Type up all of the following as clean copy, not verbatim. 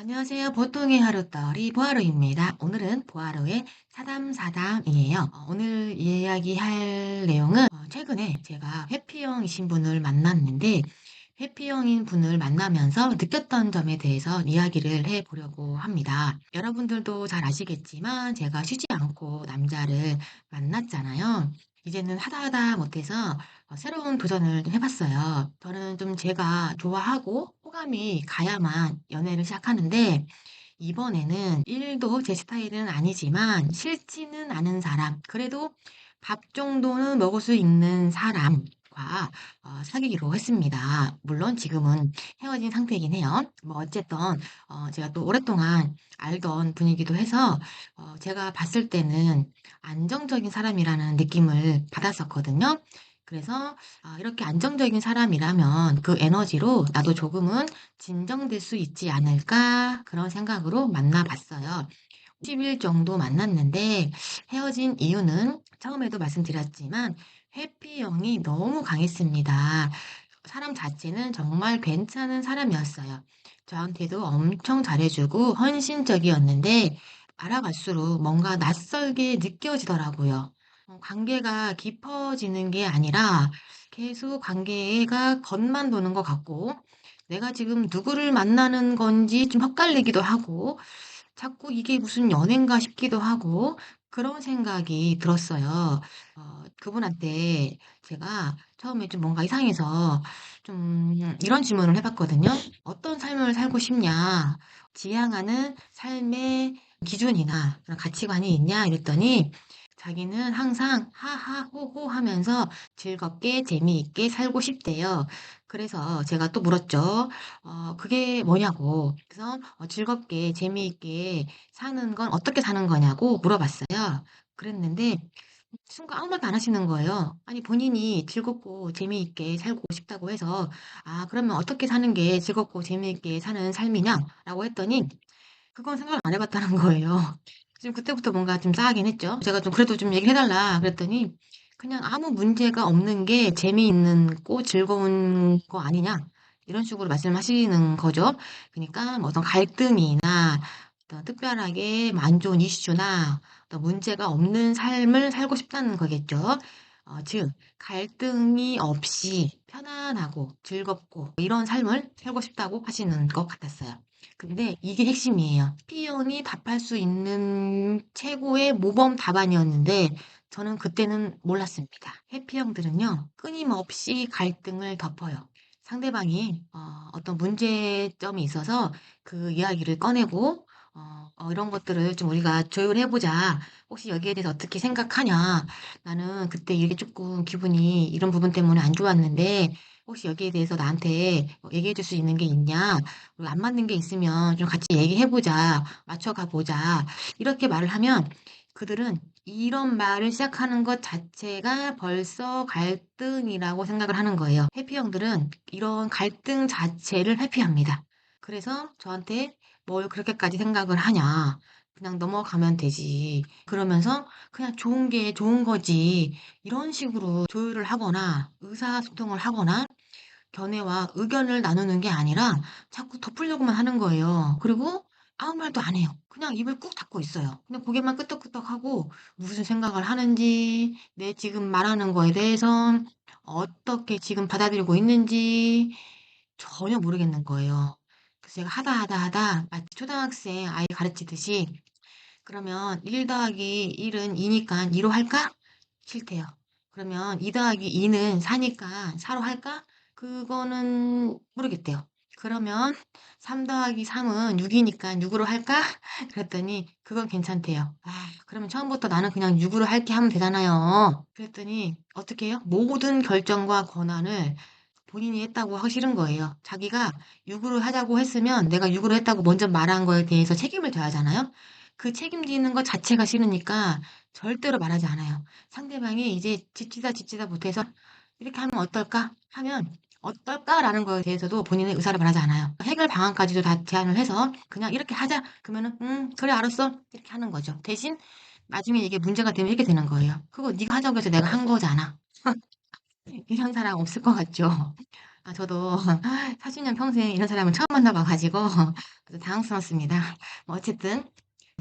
안녕하세요. 보통의 하루떨이 보아로입니다. 오늘은 보아로의 사담사담이에요. 오늘 이야기할 내용은 최근에 제가 회피형이신 분을 만났는데 회피형인 분을 만나면서 느꼈던 점에 대해서 이야기를 해보려고 합니다. 여러분들도 잘 아시겠지만 제가 쉬지 않고 남자를 만났잖아요. 이제는 하다 못해서 새로운 도전을 좀 해봤어요. 저는 좀 제가 좋아하고 호감이 가야만 연애를 시작하는데 이번에는 일도 제 스타일은 아니지만 싫지는 않은 사람, 그래도 밥 정도는 먹을 수 있는 사람과 사귀기로 했습니다. 물론 지금은 헤어진 상태이긴 해요. 뭐 어쨌든 제가 또 오랫동안 알던 분이기도 해서 제가 봤을 때는 안정적인 사람이라는 느낌을 받았었거든요. 그래서 이렇게 안정적인 사람이라면 그 에너지로 나도 조금은 진정될 수 있지 않을까 그런 생각으로 만나봤어요. 10일 정도 만났는데 헤어진 이유는 처음에도 말씀드렸지만 회피형이 너무 강했습니다. 사람 자체는 정말 괜찮은 사람이었어요. 저한테도 엄청 잘해주고 헌신적이었는데 알아갈수록 뭔가 낯설게 느껴지더라고요. 관계가 깊어지는 게 아니라 계속 관계가 겉만 도는 것 같고 내가 지금 누구를 만나는 건지 좀 헷갈리기도 하고 자꾸 이게 무슨 연애인가 싶기도 하고 그런 생각이 들었어요. 그분한테 제가 처음에 좀 뭔가 이상해서 좀 이런 질문을 해봤거든요. 어떤 삶을 살고 싶냐? 지향하는 삶의 기준이나 그런 가치관이 있냐? 이랬더니 자기는 항상 하하호호 하면서 즐겁게 재미있게 살고 싶대요. 그래서 제가 또 물었죠. 그게 뭐냐고. 그래서 즐겁게 재미있게 사는 건 어떻게 사는 거냐고 물어봤어요. 그랬는데 순간 아무 말도 안 하시는 거예요. 아니 본인이 즐겁고 재미있게 살고 싶다고 해서 그러면 어떻게 사는 게 즐겁고 재미있게 사는 삶이냐라고 했더니 그건 생각을 안 해봤다는 거예요. 지금 그때부터 뭔가 좀 싸하긴 했죠. 제가 좀 그래도 좀 얘기해달라 그랬더니 그냥 아무 문제가 없는 게 재미있는 고 즐거운 거 아니냐 이런 식으로 말씀하시는 거죠. 그러니까 뭐 어떤 갈등이나 어떤 특별하게 뭐안 좋은 이슈나 어떤 문제가 없는 삶을 살고 싶다는 거겠죠. 즉 갈등이 없이 편안하고 즐겁고 이런 삶을 살고 싶다고 하시는 것 같았어요. 근데 이게 핵심이에요. P형이 답할 수 있는 최고의 모범 답안이었는데 저는 그때는 몰랐습니다. 해피형들은요, 끊임없이 갈등을 덮어요. 상대방이 어떤 문제점이 있어서 그 이야기를 꺼내고 이런 것들을 좀 우리가 조율해보자. 혹시 여기에 대해서 어떻게 생각하냐? 나는 그때 이게 조금 기분이 이런 부분 때문에 안 좋았는데 혹시 여기에 대해서 나한테 얘기해 줄 수 있는 게 있냐? 그리고 안 맞는 게 있으면 좀 같이 얘기해보자. 맞춰가 보자. 이렇게 말을 하면 그들은 이런 말을 시작하는 것 자체가 벌써 갈등이라고 생각을 하는 거예요. 해피형들은 이런 갈등 자체를 회피합니다. 그래서 저한테 뭘 그렇게까지 생각을 하냐. 그냥 넘어가면 되지. 그러면서 그냥 좋은 게 좋은 거지. 이런 식으로 조율을 하거나 의사소통을 하거나 견해와 의견을 나누는 게 아니라 자꾸 덮으려고만 하는 거예요. 그리고 아무 말도 안 해요. 그냥 입을 꾹 닫고 있어요. 그냥 고개만 끄덕끄덕하고 무슨 생각을 하는지, 내 지금 말하는 거에 대해서 어떻게 지금 받아들이고 있는지 전혀 모르겠는 거예요. 그래서 제가 하다 마치 초등학생 아이 가르치듯이 그러면 1 더하기 1은 2니까 2로 할까? 싫대요. 그러면 2 더하기 2는 4니까 4로 할까? 그거는 모르겠대요. 그러면 3 더하기 3은 6이니까 6으로 할까? 그랬더니 그건 괜찮대요. 그러면 처음부터 나는 그냥 6으로 할게 하면 되잖아요. 그랬더니 어떻게 해요? 모든 결정과 권한을 본인이 했다고 하기 싫은 거예요. 자기가 6으로 하자고 했으면 내가 6으로 했다고 먼저 말한 거에 대해서 책임을 져야 하잖아요. 그 책임지는 것 자체가 싫으니까 절대로 말하지 않아요. 상대방이 이제 지치다 못해서 이렇게 하면 어떨까? 하면 어떨까라는 거에 대해서도 본인의 의사를 말하지 않아요. 해결 방안까지도 다 제안을 해서 그냥 이렇게 하자. 그러면은 그래 알았어. 이렇게 하는 거죠. 대신 나중에 이게 문제가 되면 이렇게 되는 거예요. 그거 네가 하자고 해서 내가 한 거잖아. 이런 사람 없을 것 같죠? 저도 40년 평생 이런 사람을 처음 만나 봐 가지고 아주 당황스럽습니다. 뭐 어쨌든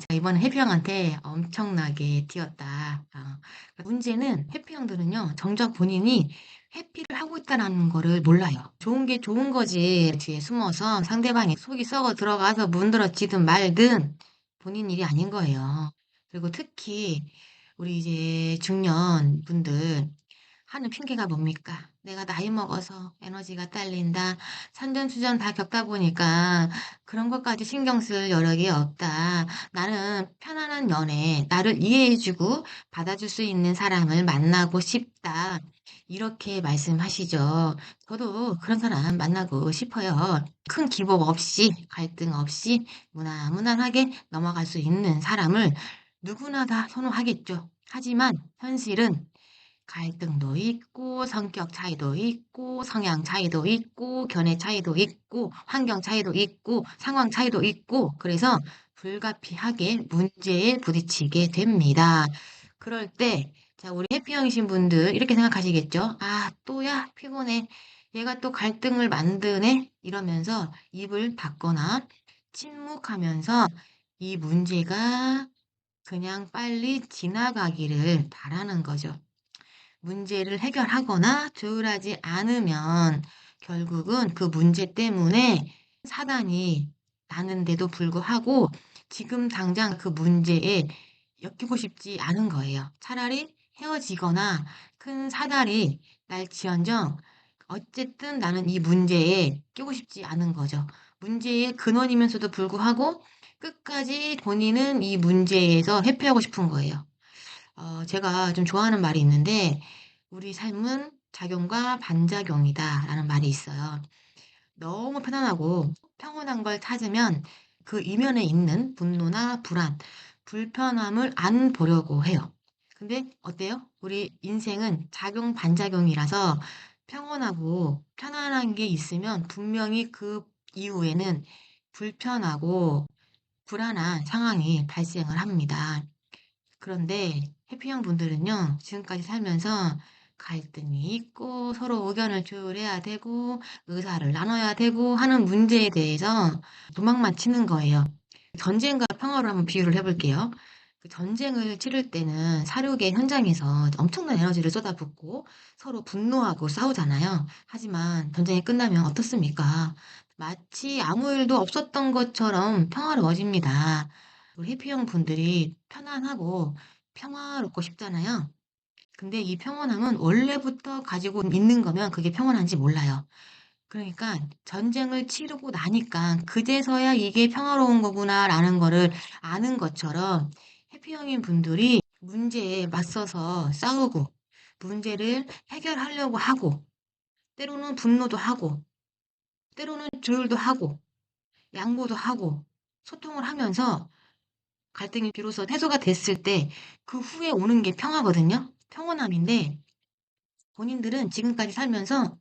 제가 이번에 해피 형한테 엄청나게 튀었다. 문제는 해피 형들은요, 정작 본인이 회피를 하고 있다는 거를 몰라요. 좋은 게 좋은 거지. 뒤에 숨어서 상대방이 속이 썩어 들어가서 문드러지든 말든 본인 일이 아닌 거예요. 그리고 특히 우리 이제 중년 분들 하는 핑계가 뭡니까? 내가 나이 먹어서 에너지가 딸린다. 산전수전 다 겪다 보니까 그런 것까지 신경 쓸 여력이 없다. 나는 편안한 연애, 나를 이해해주고 받아줄 수 있는 사람을 만나고 싶다. 이렇게 말씀하시죠. 저도 그런 사람 만나고 싶어요. 큰 기복 없이, 갈등 없이 무난무난하게 넘어갈 수 있는 사람을 누구나 다 선호하겠죠. 하지만 현실은 갈등도 있고, 성격 차이도 있고, 성향 차이도 있고, 견해 차이도 있고, 환경 차이도 있고, 상황 차이도 있고, 그래서 불가피하게 문제에 부딪히게 됩니다. 그럴 때, 자, 우리 해피형이신 분들 이렇게 생각하시겠죠? 아, 또야, 피곤해. 얘가 또 갈등을 만드네? 이러면서 입을 닫거나 침묵하면서 이 문제가 그냥 빨리 지나가기를 바라는 거죠. 문제를 해결하거나 조율하지 않으면 결국은 그 문제 때문에 사단이 나는데도 불구하고 지금 당장 그 문제에 엮이고 싶지 않은 거예요. 차라리 헤어지거나 큰 사달이 날지언정 어쨌든 나는 이 문제에 끼고 싶지 않은 거죠. 문제의 근원이면서도 불구하고 끝까지 본인은 이 문제에서 회피하고 싶은 거예요. 제가 좀 좋아하는 말이 있는데, 우리 삶은 작용과 반작용이다라는 말이 있어요. 너무 편안하고 평온한 걸 찾으면 그 이면에 있는 분노나 불안, 불편함을 안 보려고 해요. 근데 어때요? 우리 인생은 작용, 반작용이라서 평온하고 편안한 게 있으면 분명히 그 이후에는 불편하고 불안한 상황이 발생을 합니다. 그런데 해피형 분들은요, 지금까지 살면서 갈등이 있고 서로 의견을 조율해야 되고 의사를 나눠야 되고 하는 문제에 대해서 도망만 치는 거예요. 전쟁과 평화로 한번 비유를 해볼게요. 그 전쟁을 치를 때는 사륙의 현장에서 엄청난 에너지를 쏟아붓고 서로 분노하고 싸우잖아요. 하지만 전쟁이 끝나면 어떻습니까? 마치 아무 일도 없었던 것처럼 평화로워집니다. 우리 해피형 분들이 편안하고 평화롭고 싶잖아요. 근데 이 평온함은 원래부터 가지고 있는 거면 그게 평온한지 몰라요. 그러니까 전쟁을 치르고 나니까 그제서야 이게 평화로운 거구나라는 거를 아는 것처럼 해피형인 분들이 문제에 맞서서 싸우고 문제를 해결하려고 하고 때로는 분노도 하고 때로는 조율도 하고 양보도 하고 소통을 하면서 갈등이 비로소 해소가 됐을 때 그 후에 오는 게 평화거든요. 평온함인데 본인들은 지금까지 살면서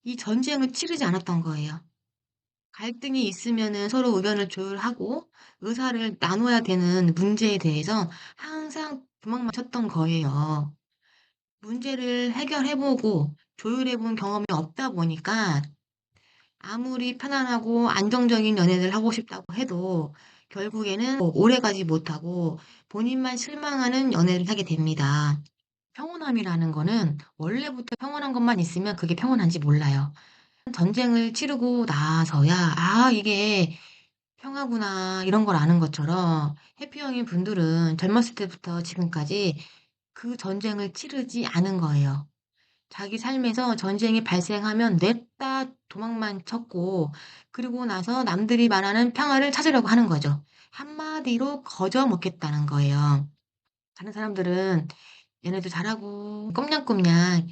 이 전쟁을 치르지 않았던 거예요. 갈등이 있으면은 서로 의견을 조율하고 의사를 나눠야 되는 문제에 대해서 항상 도망만 쳤던 거예요. 문제를 해결해보고 조율해본 경험이 없다 보니까 아무리 편안하고 안정적인 연애를 하고 싶다고 해도 결국에는 오래가지 못하고 본인만 실망하는 연애를 하게 됩니다. 평온함이라는 거는 원래부터 평온한 것만 있으면 그게 평온한지 몰라요. 전쟁을 치르고 나서야, 아, 이게 평화구나, 이런 걸 아는 것처럼 해피형인 분들은 젊었을 때부터 지금까지 그 전쟁을 치르지 않은 거예요. 자기 삶에서 전쟁이 발생하면 냅다 도망만 쳤고, 그리고 나서 남들이 말하는 평화를 찾으려고 하는 거죠. 한마디로 거저 먹겠다는 거예요. 다른 사람들은 얘네도 잘하고 꼼냥꼼냥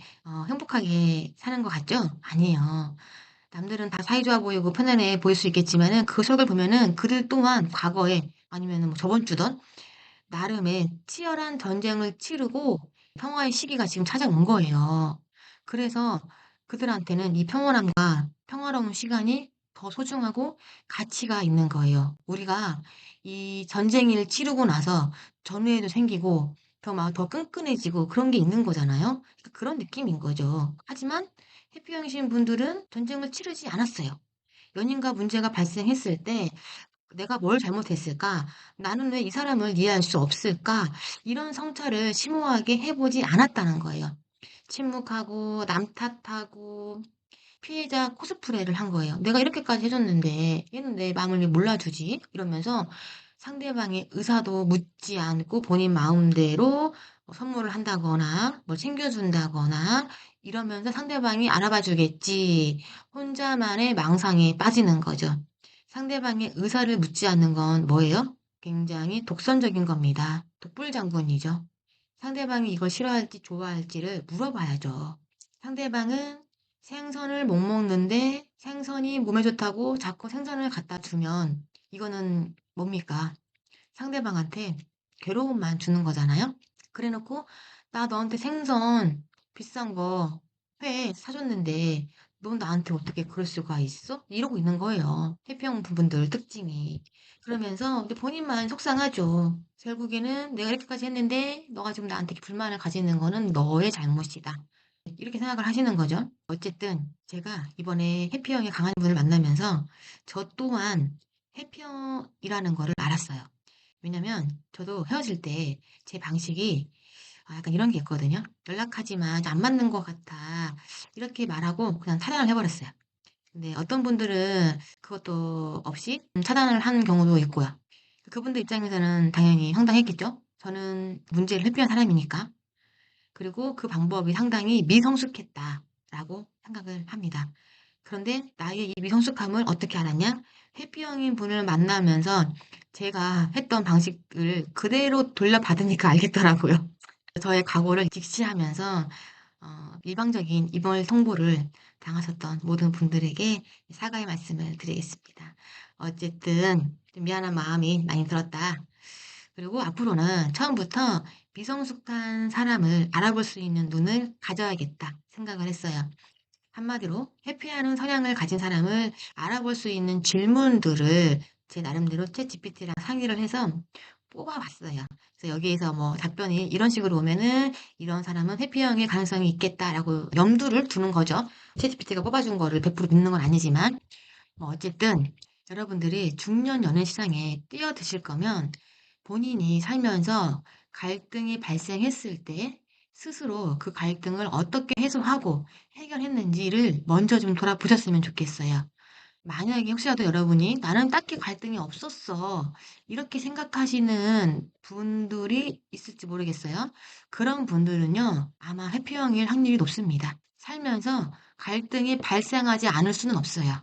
행복하게 사는 것 같죠? 아니에요. 남들은 다 사이좋아 보이고 편안해 보일 수 있겠지만은 그 속을 보면은 그들 또한 과거에 아니면은 뭐 저번 주던 나름의 치열한 전쟁을 치르고 평화의 시기가 지금 찾아온 거예요. 그래서 그들한테는 이 평온함과 평화로운 시간이 더 소중하고 가치가 있는 거예요. 우리가 이 전쟁을 치르고 나서 전후회도 생기고 더 끈끈해지고 그런 게 있는 거잖아요. 그러니까 그런 느낌인 거죠. 하지만 해피형이신 분들은 전쟁을 치르지 않았어요. 연인과 문제가 발생했을 때 '내가 뭘 잘못했을까? 나는 왜 이 사람을 이해할 수 없을까?' 이런 성찰을 심오하게 해 보지 않았다는 거예요. 침묵하고 남 탓하고 피해자 코스프레를 한 거예요. '내가 이렇게까지 해 줬는데 얘는 내 마음을 왜 몰라주지?' 이러면서 상대방의 의사도 묻지 않고 본인 마음대로 선물을 한다거나 뭘 챙겨준다거나 이러면서 '상대방이 알아봐 주겠지.' 혼자만의 망상에 빠지는 거죠. 상대방의 의사를 묻지 않는 건 뭐예요? 굉장히 독선적인 겁니다. 독불장군이죠. 상대방이 이걸 싫어할지 좋아할지를 물어봐야죠. 상대방은 생선을 못 먹는데 생선이 몸에 좋다고 자꾸 생선을 갖다 주면 이거는 뭡니까? 상대방한테 괴로움만 주는 거잖아요. 그래 놓고 "나 너한테 생선 비싼 거 회 사줬는데 넌 나한테 어떻게 그럴 수가 있어?" 이러고 있는 거예요, 해피형 부분들 특징이. 그러면서 이제 본인만 속상하죠. 결국에는 '내가 이렇게까지 했는데 너가 지금 나한테 이렇게 불만을 가지는 거는 너의 잘못이다.' 이렇게 생각을 하시는 거죠. 어쨌든 제가 이번에 해피형이 강한 분을 만나면서 저 또한 해피형이라는 거를 알았어요. 왜냐면 저도 헤어질 때 제 방식이 약간 이런 게 있거든요. "연락하지만 안 맞는 것 같아." 이렇게 말하고 그냥 차단을 해 버렸어요. 근데 어떤 분들은 그것도 없이 차단을 한 경우도 있고요. 그분들 입장에서는 당연히 황당했겠죠. 저는 문제를 회피한 사람이니까. 그리고 그 방법이 상당히 미성숙했다라고 생각을 합니다. 그런데 나의 이 미성숙함을 어떻게 알았냐? 해피형인 분을 만나면서 제가 했던 방식을 그대로 돌려받으니까 알겠더라고요. 저의 각오를 직시하면서 일방적인 이별 통보를 당하셨던 모든 분들에게 사과의 말씀을 드리겠습니다. 어쨌든 좀 미안한 마음이 많이 들었다. 그리고 앞으로는 처음부터 미성숙한 사람을 알아볼 수 있는 눈을 가져야겠다 생각을 했어요. 한마디로 회피하는 성향을 가진 사람을 알아볼 수 있는 질문들을 제 나름대로 챗GPT랑 상의를 해서 뽑아봤어요. 그래서 여기에서 뭐 답변이 이런 식으로 오면은 '이런 사람은 회피형일 가능성이 있겠다.'라고 염두를 두는 거죠. 챗GPT가 뽑아준 거를 100% 믿는 건 아니지만 뭐 어쨌든 여러분들이 중년 연애 시장에 뛰어드실 거면 본인이 살면서 갈등이 발생했을 때 스스로 그 갈등을 어떻게 해소하고 해결했는지를 먼저 좀 돌아보셨으면 좋겠어요. 만약에 혹시라도 여러분이 '나는 딱히 갈등이 없었어.' 이렇게 생각하시는 분들이 있을지 모르겠어요. 그런 분들은요 아마 회피형일 확률이 높습니다. 살면서 갈등이 발생하지 않을 수는 없어요.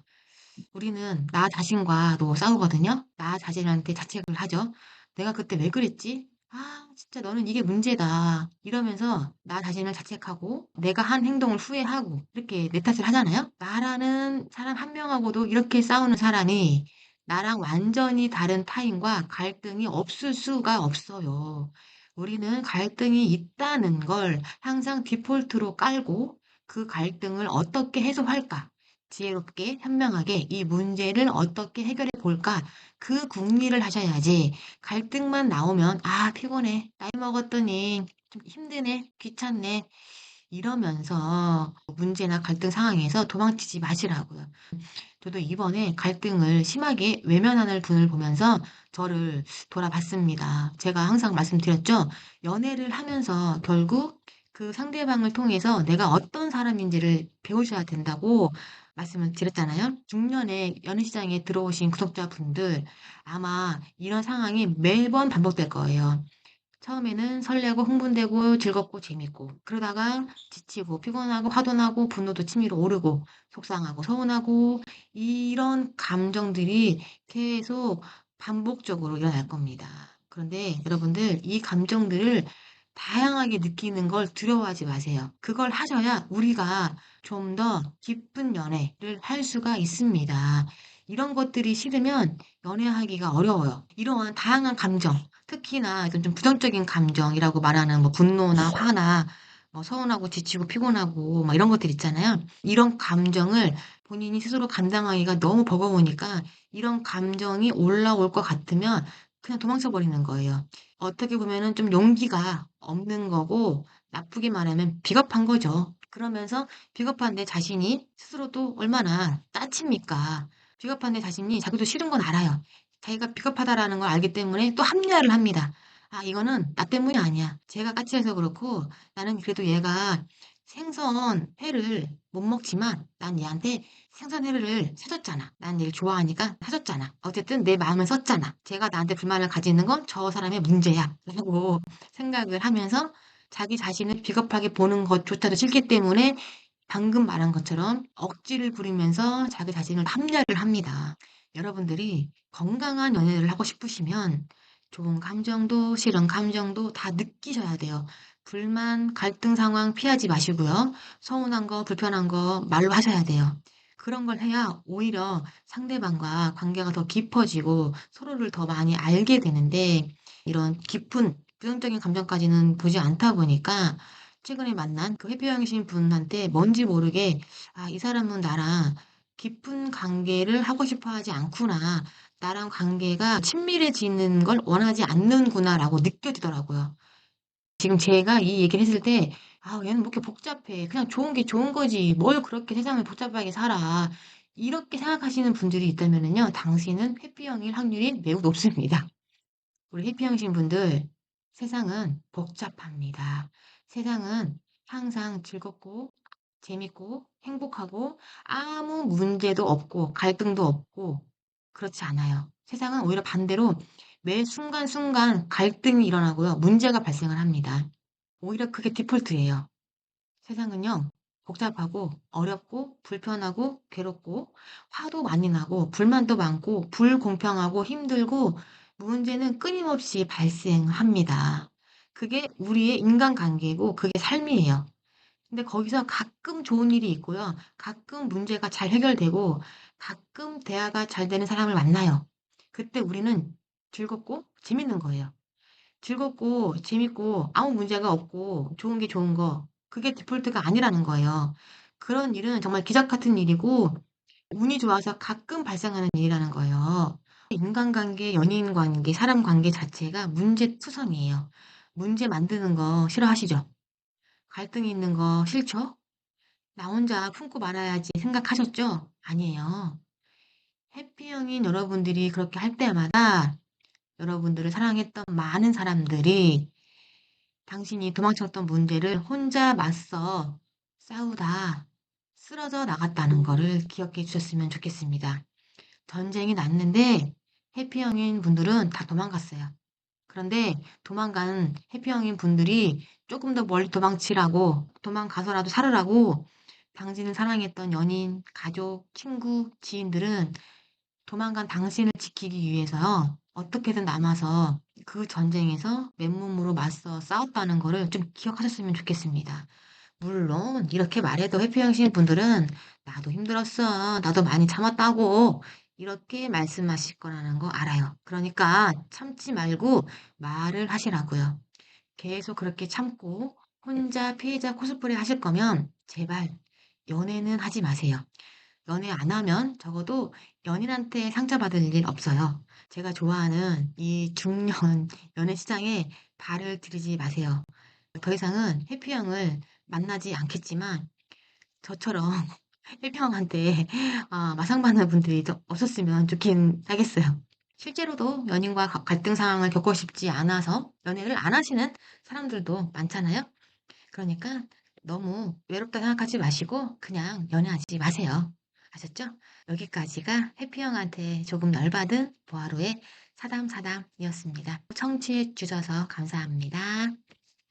우리는 나 자신과도 싸우거든요. 나 자신한테 자책을 하죠. '내가 그때 왜 그랬지? 아 진짜 너는 이게 문제다.' 이러면서 나 자신을 자책하고 내가 한 행동을 후회하고 이렇게 내 탓을 하잖아요. 나라는 사람 한 명하고도 이렇게 싸우는 사람이 나랑 완전히 다른 타인과 갈등이 없을 수가 없어요. 우리는 갈등이 있다는 걸 항상 디폴트로 깔고 그 갈등을 어떻게 해소할까? 지혜롭게 현명하게 이 문제를 어떻게 해결해 볼까? 그 궁리를 하셔야지 갈등만 나오면 '아 피곤해. 나이 먹었더니 좀 힘드네. 귀찮네.' 이러면서 문제나 갈등 상황에서 도망치지 마시라고요. 저도 이번에 갈등을 심하게 외면하는 분을 보면서 저를 돌아봤습니다. 제가 항상 말씀드렸죠. 연애를 하면서 결국 그 상대방을 통해서 내가 어떤 사람인지를 배우셔야 된다고 말씀을 드렸잖아요. 중년에 연애 시장에 들어오신 구독자분들 아마 이런 상황이 매번 반복될 거예요. 처음에는 설레고 흥분되고 즐겁고 재밌고 그러다가 지치고 피곤하고 화도 나고 분노도 치밀어 오르고 속상하고 서운하고 이런 감정들이 계속 반복적으로 일어날 겁니다. 그런데 여러분들 이 감정들을 다양하게 느끼는 걸 두려워하지 마세요. 그걸 하셔야 우리가 좀 더 깊은 연애를 할 수가 있습니다. 이런 것들이 싫으면 연애하기가 어려워요. 이러한 다양한 감정 특히나 이런 좀 부정적인 감정이라고 말하는 뭐 분노나 화나 뭐 서운하고 지치고 피곤하고 막 이런 것들 있잖아요. 이런 감정을 본인이 스스로 감당하기가 너무 버거우니까 이런 감정이 올라올 것 같으면 그냥 도망쳐 버리는 거예요. 어떻게 보면은 좀 용기가 없는 거고 나쁘게 말하면 비겁한 거죠. 그러면서 비겁한 내 자신이 스스로도 얼마나 따집니까. 비겁한 내 자신이 자기도 싫은 건 알아요. 자기가 비겁하다라는 걸 알기 때문에 또 합리화를 합니다. 아, 이거는 나 때문이 아니야. 제가 까칠해서 그렇고 나는 그래도 얘가 생선 회를 못 먹지만 난 얘한테 생선 회를 사줬잖아. 난 얘를 좋아하니까 사줬잖아. 어쨌든 내 마음을 썼잖아. 제가 나한테 불만을 가지는 건 저 사람의 문제야. 라고 생각을 하면서 자기 자신을 비겁하게 보는 것조차도 싫기 때문에 방금 말한 것처럼 억지를 부리면서 자기 자신을 합리화를 합니다. 여러분들이 건강한 연애를 하고 싶으시면 좋은 감정도 싫은 감정도 다 느끼셔야 돼요. 불만, 갈등 상황 피하지 마시고요. 서운한 거, 불편한 거 말로 하셔야 돼요. 그런 걸 해야 오히려 상대방과 관계가 더 깊어지고 서로를 더 많이 알게 되는데 이런 깊은 부정적인 감정까지는 보지 않다 보니까 최근에 만난 그 회피형이신 분한테 뭔지 모르게 아, 이 사람은 나랑 깊은 관계를 하고 싶어 하지 않구나. 나랑 관계가 친밀해지는 걸 원하지 않는구나라고 느껴지더라고요. 지금 제가 이 얘기를 했을 때, 아, 얘는 뭐 이렇게 복잡해. 그냥 좋은 게 좋은 거지. 뭘 그렇게 세상을 복잡하게 살아. 이렇게 생각하시는 분들이 있다면요, 당신은 회피형일 확률이 매우 높습니다. 우리 해피형신 분들, 세상은 복잡합니다. 세상은 항상 즐겁고, 재밌고, 행복하고, 아무 문제도 없고, 갈등도 없고, 그렇지 않아요. 세상은 오히려 반대로 매 순간순간 갈등이 일어나고요, 문제가 발생을 합니다. 오히려 그게 디폴트예요. 세상은요, 복잡하고, 어렵고, 불편하고, 괴롭고, 화도 많이 나고, 불만도 많고, 불공평하고, 힘들고, 문제는 끊임없이 발생합니다. 그게 우리의 인간관계고, 그게 삶이에요. 근데 거기서 가끔 좋은 일이 있고요. 가끔 문제가 잘 해결되고, 가끔 대화가 잘 되는 사람을 만나요. 그때 우리는 즐겁고, 재밌는 거예요. 즐겁고 재밌고 아무 문제가 없고 좋은 게 좋은 거. 그게 디폴트가 아니라는 거예요. 그런 일은 정말 기적 같은 일이고 운이 좋아서 가끔 발생하는 일이라는 거예요. 인간관계, 연인관계, 사람관계 자체가 문제투성이에요. 문제 만드는 거 싫어하시죠? 갈등 있는 거 싫죠? 나 혼자 품고 말아야지 생각하셨죠? 아니에요. 해피형인 여러분들이 그렇게 할 때마다 여러분들을 사랑했던 많은 사람들이 당신이 도망쳤던 문제를 혼자 맞서 싸우다 쓰러져 나갔다는 거를 기억해 주셨으면 좋겠습니다. 전쟁이 났는데 해피형인 분들은 다 도망갔어요. 그런데 도망간 해피형인 분들이 조금 더 멀리 도망치라고 도망가서라도 살으라고 당신을 사랑했던 연인, 가족, 친구, 지인들은 도망간 당신을 지키기 위해서요. 어떻게든 남아서 그 전쟁에서 맨몸으로 맞서 싸웠다는 거를 좀 기억하셨으면 좋겠습니다. 물론 이렇게 말해도 회피형신 분들은 나도 힘들었어. 나도 많이 참았다고 이렇게 말씀하실 거라는 거 알아요. 그러니까 참지 말고 말을 하시라고요. 계속 그렇게 참고 혼자 피해자 코스프레 하실 거면 제발 연애는 하지 마세요. 연애 안 하면 적어도 연인한테 상처받을 일 없어요. 제가 좋아하는 이 중년 연애 시장에 발을 들이지 마세요. 더 이상은 해피형을 만나지 않겠지만 저처럼 해피형한테 마상받는 분들이 더 없었으면 좋긴 하겠어요. 실제로도 연인과 갈등 상황을 겪고 싶지 않아서 연애를 안 하시는 사람들도 많잖아요. 그러니까 너무 외롭다 생각하지 마시고 그냥 연애하지 마세요. 아셨죠? 여기까지가 해피형한테 조금 열받은 보아로의 사담사담이었습니다. 청취해 주셔서 감사합니다.